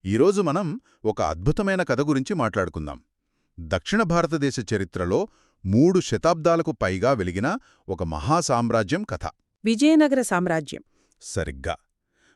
ఈరోజు మనం ఒక అద్భుతమైన కథ గురించి మాట్లాడుకుందాం. దక్షిణ భారతదేశ చరిత్రలో 3 శతాబ్దాలకు పైగా వెలిగిన ఒక మహాసామ్రాజ్యం కథ. విజయనగర సామ్రాజ్యం. సరిగ్గా.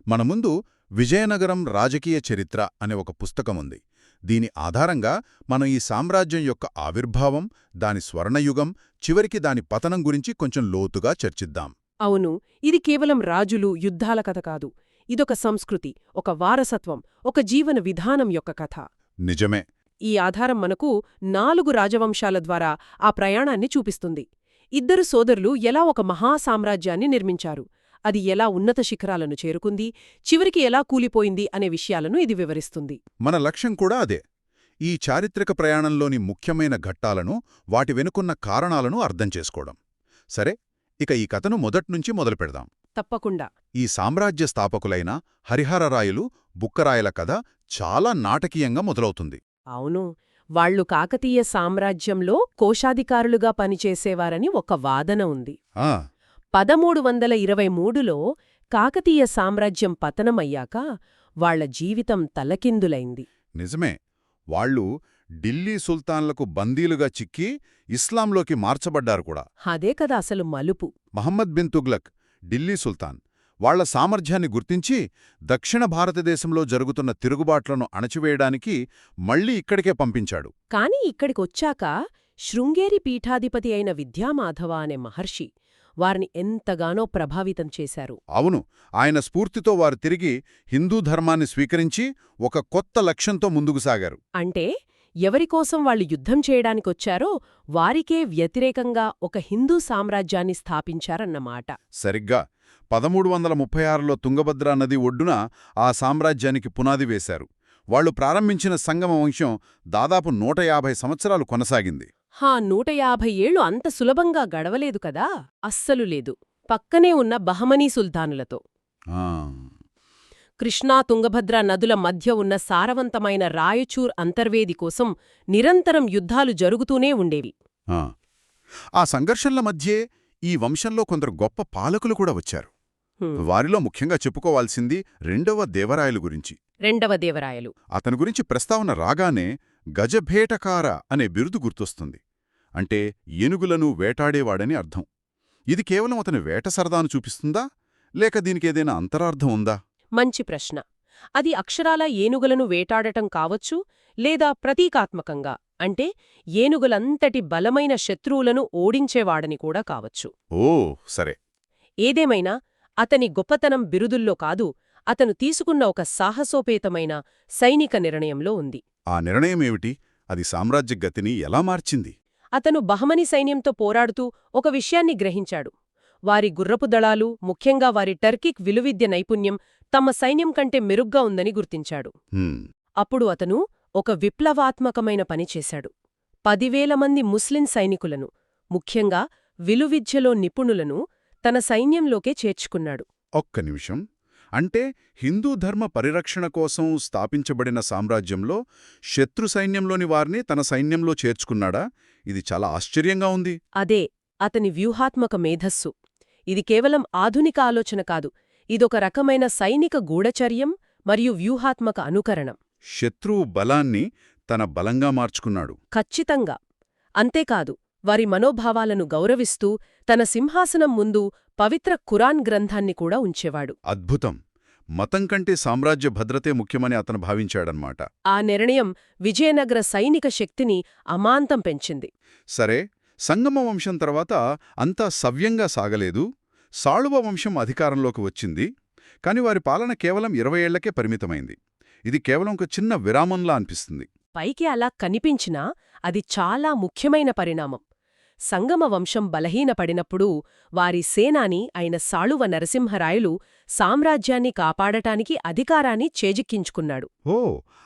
మన ముందు విజయనగరం రాజకీయ చరిత్ర అనే ఒక పుస్తకముంది. దీని ఆధారంగా మనం ఈ సామ్రాజ్యం యొక్క ఆవిర్భావం, దాని స్వర్ణయుగం, చివరికి దాని పతనం గురించి కొంచెం లోతుగా చర్చిద్దాం. అవును, ఇది కేవలం రాజులు, యుద్ధాల కథ కాదు. ఇదొక సంస్కృతి, ఒక వారసత్వం, ఒక జీవన విధానం యొక్క కథ. నిజమే. ఈ ఆధారం మనకు 4 రాజవంశాల ద్వారా ఆ ప్రయాణాన్ని చూపిస్తుంది. 2 సోదరులు ఎలా ఒక మహాసామ్రాజ్యాన్ని నిర్మించారు, అది ఎలా ఉన్నత శిఖరాలను చేరుకుంది, చివరికి ఎలా కూలిపోయింది అనే విషయాలను ఇది వివరిస్తుంది. మన లక్ష్యం కూడా అదే. ఈ చారిత్రక ప్రయాణంలోని ముఖ్యమైన ఘట్టాలను, వాటి వెనుకున్న కారణాలను అర్థం చేసుకోవడం. సరే, ఇక ఈ కథను మొదట్నుంచి మొదలుపెడదాం. తప్పకుండా. ఈ సామ్రాజ్య స్థాపకులైన హరిహరరాయలు, బుక్కరాయల కథ చాలా నాటకీయంగా మొదలవుతుంది. అవును, వాళ్లు కాకతీయ సామ్రాజ్యంలో కోశాధికారులుగా పనిచేసేవారని ఒక వాదన ఉంది. 1323లో కాకతీయ సామ్రాజ్యం పతనమయ్యాక వాళ్ల జీవితం తలకిందులైంది. నిజమే. వాళ్ళు ఢిల్లీ సుల్తాన్లకు బందీలుగా చిక్కి ఇస్లాంలోకి మార్చబడ్డారు కూడా. అదే కదా అసలు మలుపు. మహమ్మద్ బిన్ తుగ్లక్, ఢిల్లీ సుల్తాన్, వాళ్ల సామర్థ్యాన్ని గుర్తించి దక్షిణ భారతదేశంలో జరుగుతున్న తిరుగుబాట్లను అణచివేయడానికి మళ్లీ ఇక్కడికే పంపించాడు. కాని ఇక్కడికొచ్చాక శృంగేరి పీఠాధిపతి అయిన విద్యామాధవ అనే మహర్షి వారిని ఎంతగానో ప్రభావితం చేశారు. అవును, ఆయన స్ఫూర్తితో వారు తిరిగి హిందూ ధర్మాన్ని స్వీకరించి ఒక కొత్త లక్ష్యంతో ముందుకు సాగారు. అంటే ఎవరికోసం వాళ్లు యుద్ధం చేయడానికొచ్చారో వారికే వ్యతిరేకంగా ఒక హిందూ సామ్రాజ్యాన్ని స్థాపించారన్నమాట. సరిగ్గా 1336లో తుంగభద్రా నది ఒడ్డున ఆ సామ్రాజ్యానికి పునాది వేశారు. వాళ్లు ప్రారంభించిన సంగమ వంశం దాదాపు 150 సంవత్సరాలు కొనసాగింది. 150 ఏళ్లు అంత సులభంగా గడవలేదు కదా. అస్సలు లేదు. పక్కనే ఉన్న బహమనీ సుల్తానులతో, కృష్ణా తుంగభద్ర నదుల మధ్య ఉన్న సారవంతమైన రాయచూర్ అంతర్వేది కోసం నిరంతరం యుద్ధాలు జరుగుతూనే ఉండేవి. ఆ సంఘర్షణల మధ్యే ఈ వంశంలో కొందరు గొప్ప పాలకులు కూడా వచ్చారు. వారిలో ముఖ్యంగా చెప్పుకోవాల్సింది రెండవ దేవరాయలు గురించి. రెండవ దేవరాయలు. అతని గురించి ప్రస్తావన రాగానే గజభేటకార అనే బిరుదు గుర్తొస్తుంది. అంటే ఏనుగులను వేటాడేవాడని అర్థం. ఇది కేవలం అతని వేట సరదాను చూపిస్తుందా, లేక దీనికేదైనా అంతరార్థం ఉందా? మంచి ప్రశ్న. అది అక్షరాల ఏనుగులను వేటాడటం కావచ్చు, లేదా ప్రతీకాత్మకంగా అంటే ఏనుగులంతటి బలమైన శత్రువులను ఓడించేవాడని కూడా కావచ్చు. ఓ సరే. ఏదేమైనా అతని గొప్పతనం బిరుదుల్లో కాదు, అతను తీసుకున్న ఒక సాహసోపేతమైన సైనిక నిర్ణయంలో ఉంది. ఆ నిర్ణయమేమిటి? అది సామ్రాజ్య గతిని ఎలా మార్చింది? అతను బహమనీ సైన్యంతో పోరాడుతూ ఒక విషయాన్ని గ్రహించాడు. వారి గుర్రపు దళాలు, ముఖ్యంగా వారి టర్కిక్ విలువిద్య నైపుణ్యం తమ సైన్యం కంటే మెరుగ్గా ఉందని గుర్తించాడు. అప్పుడు అతను ఒక విప్లవాత్మకమైన పని చేశాడు. 10,000 మంది ముస్లిం సైనికులను, ముఖ్యంగా విలువిద్యలో నిపుణులను తన సైన్యంలోకే చేర్చుకున్నాడు. ఒక్క నిమిషం. అంటే హిందూ ధర్మ పరిరక్షణ కోసం స్థాపించబడిన సామ్రాజ్యంలో శత్రు సైన్యంలోని వారిని తన సైన్యంలో చేర్చుకున్నాడా? ఇది చాలా ఆశ్చర్యంగా ఉంది. అదే అతని వ్యూహాత్మక మేధస్సు. ఇది కేవలం ఆధునిక ఆలోచన కాదు, ఇదొక రకమైన సైనిక గూఢచర్యం మరియు వ్యూహాత్మక అనుకరణం. శత్రువు బలాన్ని తన బలంగా మార్చుకున్నాడు. ఖచ్చితంగా. అంతేకాదు, వారి మనోభావాలను గౌరవిస్తూ తన సింహాసనం ముందు పవిత్ర ఖురాన్ గ్రంథాన్ని కూడా ఉంచేవాడు. అద్భుతం. మతం కంటే సామ్రాజ్య భద్రతే ముఖ్యమని అతను భావించాడన్నమాట. ఆ నిర్ణయం విజయనగర సైనిక శక్తిని అమాంతం పెంచింది. సరే, సంగమ వంశం తర్వాత అంతా సవ్యంగా సాగలేదు. సాళువ వంశం అధికారంలోకి వచ్చింది. కాని వారి పాలన కేవలం 20 ఏళ్లకే పరిమితమైంది. ఇది కేవలం ఒక చిన్న విరామంలా అనిపిస్తుంది. పైకి అలా కనిపించినా అది చాలా ముఖ్యమైన పరిణామం. సంగమ వంశం బలహీనపడినప్పుడు వారి సేనాని అయిన సాళువ నరసింహరాయలు సామ్రాజ్యాన్ని కాపాడటానికి అధికారాన్ని చేజిక్కించుకున్నాడు. ఓ,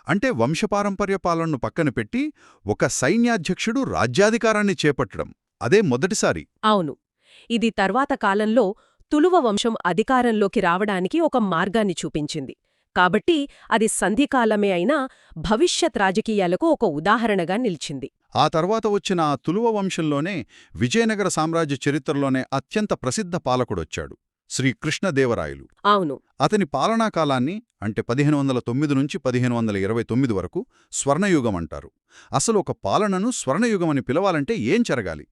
అంటే వంశపారంపర్య పాలనను పక్కన పెట్టి ఒక సైన్యాధ్యక్షుడు రాజ్యాధికారాన్ని చేపట్టడం అదే మొదటిసారి. అవును. ఇది తర్వాత కాలంలో తులువ వంశం అధికారంలోకి రావడానికి ఒక మార్గాన్ని చూపించింది. కాబట్టి అది సంధికాలమే అయినా భవిష్యత్ రాజకీయాలకు ఒక ఉదాహరణగా నిలిచింది. ఆ తర్వాత వచ్చిన ఆ తులువ వంశంలోనే విజయనగర సామ్రాజ్య చరిత్రలోనే అత్యంత ప్రసిద్ధ పాలకుడొచ్చాడు, శ్రీ కృష్ణదేవరాయలు. అవును. అతని పాలనాకాలాన్ని అంటే 1509 నుంచి 1529 వరకు స్వర్ణయుగం అంటారు. అసలు ఒక పాలనను స్వర్ణయుగమని పిలవాలంటే ఏం జరగాలి?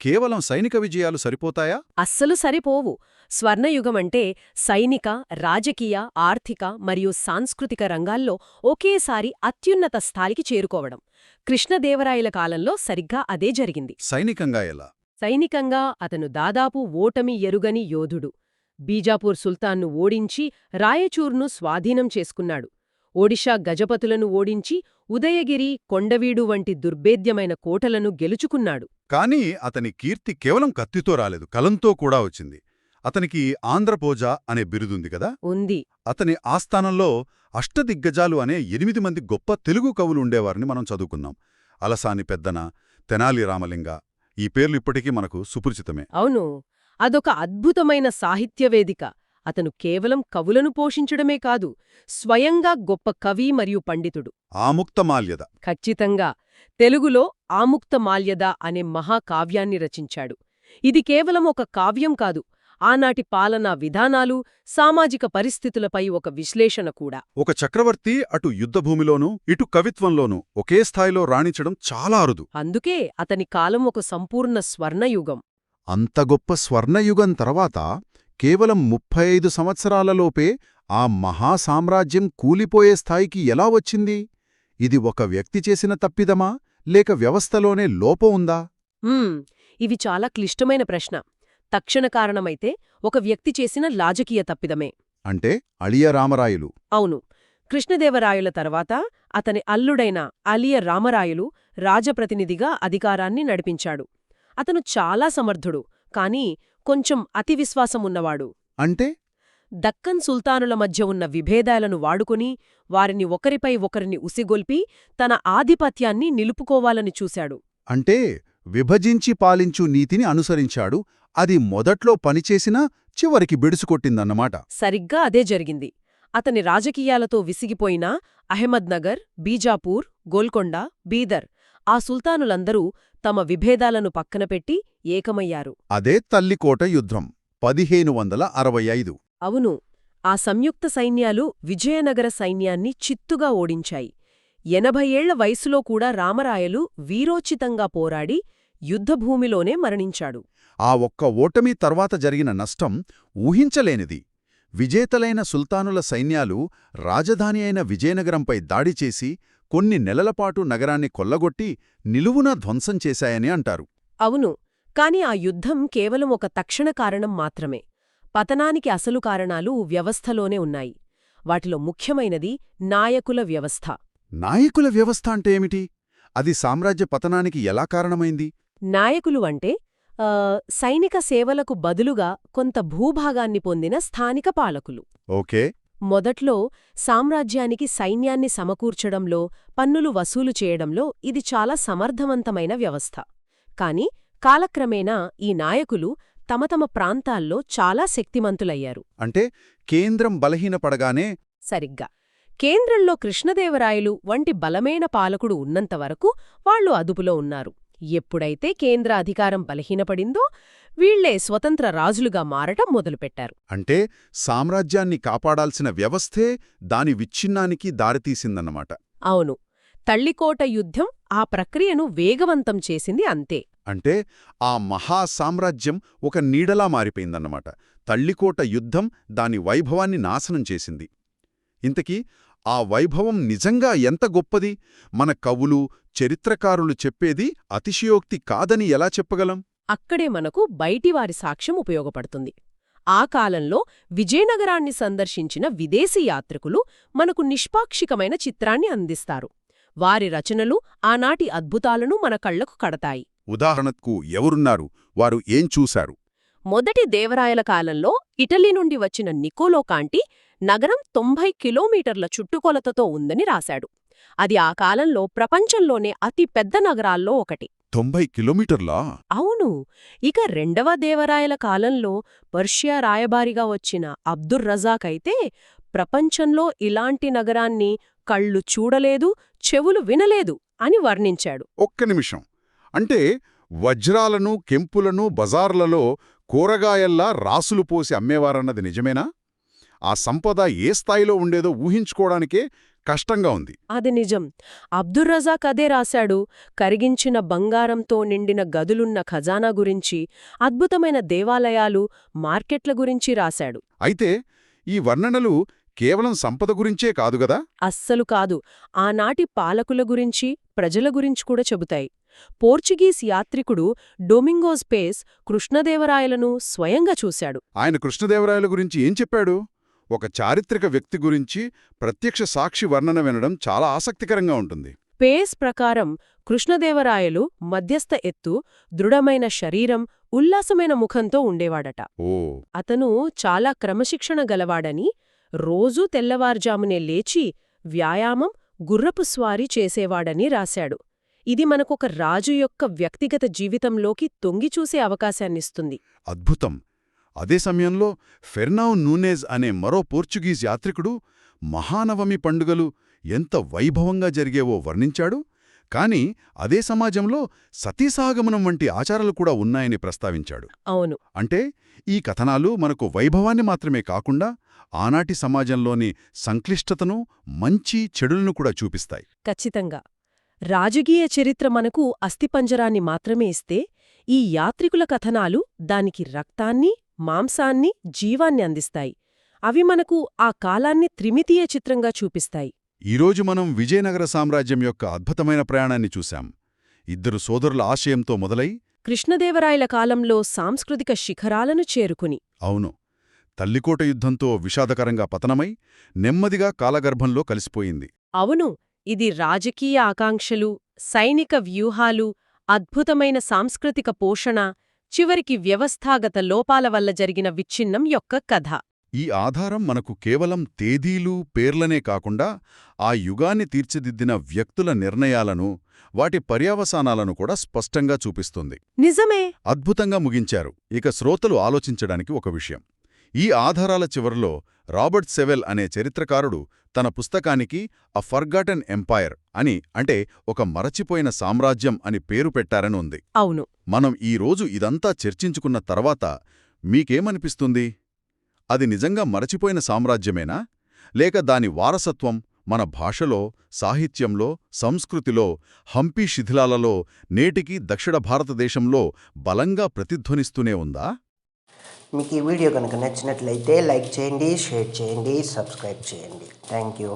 కేవలం సైనిక విజయాలు సరిపోతాయా? అస్సలు సరిపోవు. స్వర్ణయుగమంటే సైనిక, రాజకీయ, ఆర్థిక మరియు సాంస్కృతిక రంగాల్లో ఒకేసారి అత్యున్నత స్థాయికి చేరుకోవడం. కృష్ణదేవరాయల కాలంలో సరిగ్గా అదే జరిగింది. సైనికంగా ఎలా? సైనికంగా అతను దాదాపు ఓటమి ఎరుగని యోధుడు. బీజాపూర్ సుల్తాన్ను ఓడించి రాయచూర్ను స్వాధీనం చేసుకున్నాడు. ఒడిషా గజపతులను ఓడించి ఉదయగిరి, కొండవీడు వంటి దుర్భేద్యమైన కోటలను గెలుచుకున్నాడు. కానీ అతని కీర్తి కేవలం కత్తితో రాలేదు, కలంతో కూడా వచ్చింది. అతనికి ఆంధ్రపోజ అనే బిరుదుంది కదా. ఉంది. అతని ఆస్థానంలో అష్టదిగ్గజాలు అనే 8 మంది గొప్ప తెలుగు కవులు ఉండేవారని మనం చదువుకున్నాం. అలసాని పెద్దన, తెనాలి రామలింగ, ఈ పేర్లు ఇప్పటికీ మనకు సుపరిచితమే. అవును. అదొక అద్భుతమైన సాహిత్యవేదిక. అతను కేవలం కవులను పోషించడమే కాదు, స్వయంగా గొప్ప కవి మరియు పండితుడు. ఆముక్తమాల్యద. ఖచ్చితంగా. తెలుగులో ఆముక్తమాల్యద అనే మహాకావ్యాన్ని రచించాడు. ఇది కేవలం ఒక కావ్యం కాదు, ఆనాటి పాలనా విధానాలు, సామాజిక పరిస్థితులపై ఒక విశ్లేషణ కూడా. ఒక చక్రవర్తి అటు యుద్ధభూమిలోనూ ఇటు కవిత్వంలోనూ ఒకే స్థాయిలో రాణించడం చాలా అరుదు. అందుకే అతని కాలం ఒక సంపూర్ణ స్వర్ణయుగం. అంత గొప్ప స్వర్ణయుగం తర్వాత కేవలం 35 సంవత్సరాలలోపే ఆ మహాసామ్రాజ్యం కూలిపోయే స్థాయికి ఎలా వచ్చింది? ఇది ఒక వ్యక్తి చేసిన తప్పిదమా, లేక వ్యవస్థలోనే లోపం ఉందా? ఇవి చాలా క్లిష్టమైన ప్రశ్న. తక్షణ కారణమైతే ఒక వ్యక్తి చేసిన రాజకీయ తప్పిదమే. అంటే అళియ రామరాయలు. అవును. కృష్ణదేవరాయల తర్వాత అతని అల్లుడైన అలియ రామరాయలు రాజప్రతినిధిగా అధికారాన్ని నడిపించాడు. అతను చాలా సమర్థుడు, కానీ కొంచెం అతి విశ్వాసమున్నవాడు. అంటే దక్కన్ సుల్తానుల మధ్య ఉన్న విభేదాలను వాడుకుని వారిని ఒకరిపై ఒకరిని ఉసిగొల్పి తన ఆధిపత్యాన్ని నిలుపుకోవాలని చూశాడు. అంటే విభజించి పాలించు నీతిని అనుసరించాడు. అది మొదట్లో పనిచేసినా చివరికి బెడుసుకొట్టిందన్నమాట. సరిగ్గా అదే జరిగింది. అతని రాజకీయాలతో విసిగిపోయిన అహ్మద్నగర్, బీజాపూర్, గోల్కొండ, బీదర్ ఆ సుల్తానులందరూ తమ విభేదాలను పక్కనపెట్టి ఏకమయ్యారు. అదే తల్లికోట యుద్ధం 1565. అవును. ఆ సంయుక్త సైన్యాలు విజయనగర సైన్యాన్ని చిత్తుగా ఓడించాయి. 80 ఏళ్ల వయసులో కూడా రామరాయలు వీరోచితంగా పోరాడి యుద్ధభూమిలోనే మరణించాడు. ఆ ఒక్క ఓటమి తర్వాత జరిగిన నష్టం ఊహించలేనిది. విజేతలైన సుల్తానుల సైన్యాలు రాజధాని అయిన విజయనగరంపై దాడి చేసి కొన్ని నెలలపాటు నగరాన్ని కొల్లగొట్టి నిలువునా ధ్వంసం చేశాయని అంటారు. అవును. కాని ఆ యుద్ధం కేవలం ఒక తక్షణ కారణం మాత్రమే. పతనానికి అసలు కారణాలు వ్యవస్థలోనే ఉన్నాయి. వాటిలో ముఖ్యమైనది నాయకుల వ్యవస్థ. నాయకుల వ్యవస్థ అంటే ఏమిటి? అది సామ్రాజ్య పతనానికి ఎలా కారణమైంది? నాయకులు అంటే సైనిక సేవలకు బదులుగా కొంత భూభాగాన్ని పొందిన స్థానిక పాలకులు. ఓకే. మొదట్లో సామ్రాజ్యానికి సైన్యాన్ని సమకూర్చడంలో, పన్నులు వసూలు చేయడంలో ఇది చాలా సమర్థవంతమైన వ్యవస్థ. కాని కాలక్రమేణా ఈ నాయకులు తమ తమ ప్రాంతాల్లో చాలా శక్తిమంతులయ్యారు. అంటే కేంద్రం బలహీనపడగానే. సరిగ్గా. కేంద్రంలో కృష్ణదేవరాయలు వంటి బలమైన పాలకుడు ఉన్నంతవరకు వాళ్లు అదుపులో ఉన్నారు. ఎప్పుడైతే కేంద్ర అధికారం బలహీనపడిందో వీళ్లే స్వతంత్ర రాజులుగా మారటం మొదలుపెట్టారు. అంటే సామ్రాజ్యాన్ని కాపాడాల్సిన వ్యవస్థే దాని విచ్ఛిన్నానికి దారితీసిందన్నమాట. అవును. తల్లికోట యుద్ధం ఆ ప్రక్రియను వేగవంతం చేసింది అంతే. అంటే ఆ మహాసామ్రాజ్యం ఒక నీడలా మారిపోయిందన్నమాట. తల్లికోట యుద్ధం దాని వైభవాన్ని నాశనం చేసింది. ఇంతకీ ఆ వైభవం నిజంగా ఎంత గొప్పది? మన కవులు, చరిత్రకారులు చెప్పేది అతిశయోక్తి కాదని ఎలా చెప్పగలం? అక్కడే మనకు బయటివారి సాక్ష్యం ఉపయోగపడుతుంది. ఆ కాలంలో విజయనగరాన్ని సందర్శించిన విదేశీ యాత్రికులు మనకు నిష్పాక్షికమైన చిత్రాన్ని అందిస్తారు. వారి రచనలు ఆనాటి అద్భుతాలను మన కళ్లకు కడతాయి. ఉదాహరణకు ఎవరున్నారు? వారు ఏం చూశారు? మొదటి దేవరాయల కాలంలో ఇటలీ నుండి వచ్చిన నికోలో కాంటి నగరం 90 కిలోమీటర్ల చుట్టుకొలతతో ఉందని రాశాడు. అది ఆ కాలంలో ప్రపంచంలోనే అతి పెద్ద నగరాల్లో ఒకటి. 90 కిలోమీటర్లా? అవును. ఇక రెండవ దేవరాయల కాలంలో పర్షియా రాయబారిగా వచ్చిన అబ్దుర్ రజాక్ అయితే ప్రపంచంలో ఇలాంటి నగరాన్ని కళ్ళు చూడలేదు, చెవులు వినలేదు అని వర్ణించాడు. ఒక్క నిమిషం. అంటే వజ్రాలను, కెంపులను బజార్లలో కూరగాయల్లా రాసులు పోసి అమ్మేవారన్నది నిజమేనా? ఆ సంపద ఏ స్థాయిలో ఉండేదో ఊహించుకోవడానికే కష్టంగా ఉంది. అది నిజం. అబ్దుర్ రజాక్ అదే రాశాడు. కరిగించిన బంగారంతో నిండిన గదులున్న ఖజానా గురించి, అద్భుతమైన దేవాలయాలు, మార్కెట్ల గురించి రాశాడు. అయితే ఈ వర్ణనలు కేవలం సంపద గురించే కాదుగదా? అస్సలు కాదు. ఆనాటి పాలకుల గురించి, ప్రజల గురించి కూడా చెబుతాయి. పోర్చుగీస్ యాత్రికుడు డొమింగోస్ పేస్ కృష్ణదేవరాయలను స్వయంగా చూశాడు. ఆయన కృష్ణదేవరాయల గురించి ఏం చెప్పాడు? ఒక చారిత్రక వ్యక్తి గురించి ప్రత్యక్ష సాక్షి వర్ణన వినడం చాలా ఆసక్తికరంగా ఉంటుంది. పేస్ ప్రకారం కృష్ణదేవరాయలు మధ్యస్థ ఎత్తు, దృఢమైన శరీరం, ఉల్లాసమైన ముఖంతో ఉండేవాడట. ఓ అతను చాలా క్రమశిక్షణ గలవాడని, రోజూ తెల్లవారుజామునే లేచి వ్యాయామం, గుర్రపు స్వారీ చేసేవాడని రాశాడు. ఇది మనకొక రాజు యొక్క వ్యక్తిగత జీవితంలోకి తొంగిచూసే అవకాశాన్నిస్తుంది. అద్భుతం. అదే సమయంలో ఫెర్నావు నూనేజ్ అనే మరో పోర్చుగీస్ యాత్రికుడు మహానవమి పండుగలు ఎంత వైభవంగా జరిగేవో వర్ణించాడు. కాని అదే సమాజంలో సతీసాగమనం వంటి ఆచారాలు కూడా ఉన్నాయని ప్రస్తావించాడు. అవును. అంటే ఈ కథనాలు మనకు వైభవాన్ని మాత్రమే కాకుండా ఆనాటి సమాజంలోని సంక్లిష్టతను, మంచి చెడులను కూడా చూపిస్తాయి. ఖచ్చితంగా. రాజకీయ చరిత్ర మనకు అస్థిపంజరాన్ని మాత్రమే ఇస్తే, ఈ యాత్రికుల కథనాలు దానికి రక్తాన్ని, మాంసాన్ని, జీవాన్ని అందిస్తాయి. అవి మనకు ఆ కాలాన్ని త్రిమితీయ చిత్రంగా చూపిస్తాయి. ఈరోజు మనం విజయనగర సామ్రాజ్యం యొక్క అద్భుతమైన ప్రయాణాన్ని చూశాం. ఇద్దరు సోదరుల ఆశయంతో మొదలై కృష్ణదేవరాయల కాలంలో సాంస్కృతిక శిఖరాలను చేరుకుని. అవును, తల్లికోట యుద్ధంతో విషాదకరంగా పతనమై నెమ్మదిగా కాలగర్భంలో కలిసిపోయింది. అవును, ఇది రాజకీయ ఆకాంక్షలు, సైనిక వ్యూహాలు, అద్భుతమైన సాంస్కృతిక పోషణ, చివరికి వ్యవస్థాగత లోపాల వల్ల జరిగిన విచ్ఛిన్నం యొక్క కథ. ఈ ఆధారం మనకు కేవలం తేదీలు, పేర్లనే కాకుండా ఆ యుగాన్ని తీర్చిదిద్దిన వ్యక్తుల నిర్ణయాలను, వాటి పర్యవసానాలను కూడా స్పష్టంగా చూపిస్తుంది. నిజమే. అద్భుతంగా ముగించారు. ఇక శ్రోతలు ఆలోచించడానికి ఒక విషయం. ఈ ఆధారాల చివరలో రాబర్ట్ సెవెల్ అనే చరిత్రకారుడు తన పుస్తకానికి అ ఫర్గాటన్ ఎంపైర్ అని, అంటే ఒక మరచిపోయిన సామ్రాజ్యం అని పేరు పెట్టారని ఉంది. అవును. మనం ఈరోజు ఇదంతా చర్చించుకున్న తర్వాత మీకేమనిపిస్తుంది? అది నిజంగా మరచిపోయిన సామ్రాజ్యమేనా? లేక దాని వారసత్వం మన భాషలో, సాహిత్యంలో, సంస్కృతిలో, హంపీ శిథిలాలలో, నేటికీ దక్షిణ భారతదేశంలో బలంగా ప్రతిధ్వనిస్తూనే ఉందా? మీకు ఈ వీడియో కనుక నచ్చినట్లయితే లైక్ చేయండి, షేర్ చేయండి, సబ్స్క్రైబ్ చేయండి. Thank you.